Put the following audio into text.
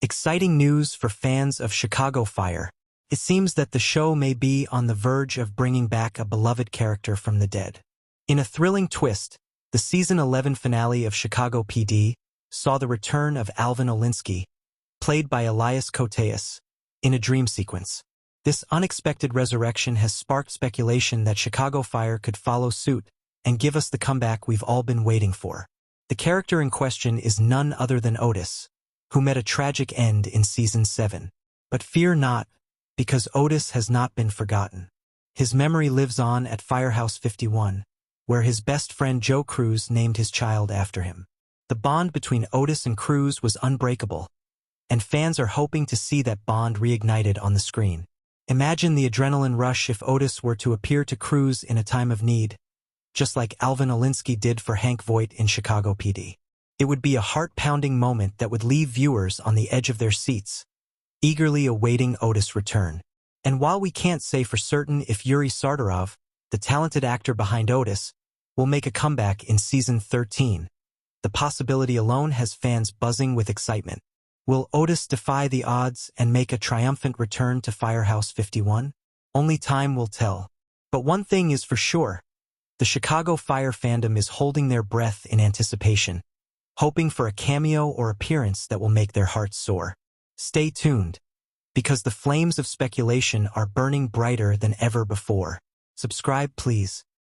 Exciting news for fans of Chicago Fire. It seems that the show may be on the verge of bringing back a beloved character from the dead. In a thrilling twist, the Season 11 finale of Chicago PD saw the return of Alvin Olinsky, played by Elias Koteas, in a dream sequence. This unexpected resurrection has sparked speculation that Chicago Fire could follow suit and give us the comeback we've all been waiting for. The character in question is none other than Otis, who met a tragic end in Season 7. But fear not, because Otis has not been forgotten. His memory lives on at Firehouse 51, where his best friend Joe Cruz named his child after him. The bond between Otis and Cruz was unbreakable, and fans are hoping to see that bond reignited on the screen. Imagine the adrenaline rush if Otis were to appear to Cruz in a time of need, just like Alvin Olinsky did for Hank Voight in Chicago PD. It would be a heart-pounding moment that would leave viewers on the edge of their seats, eagerly awaiting Otis' return. And while we can't say for certain if Yuri Sardarov, the talented actor behind Otis, will make a comeback in Season 13, the possibility alone has fans buzzing with excitement. Will Otis defy the odds and make a triumphant return to Firehouse 51? Only time will tell. But one thing is for sure, the Chicago Fire fandom is holding their breath in anticipation, hoping for a cameo or appearance that will make their hearts soar. Stay tuned, because the flames of speculation are burning brighter than ever before. Subscribe, please.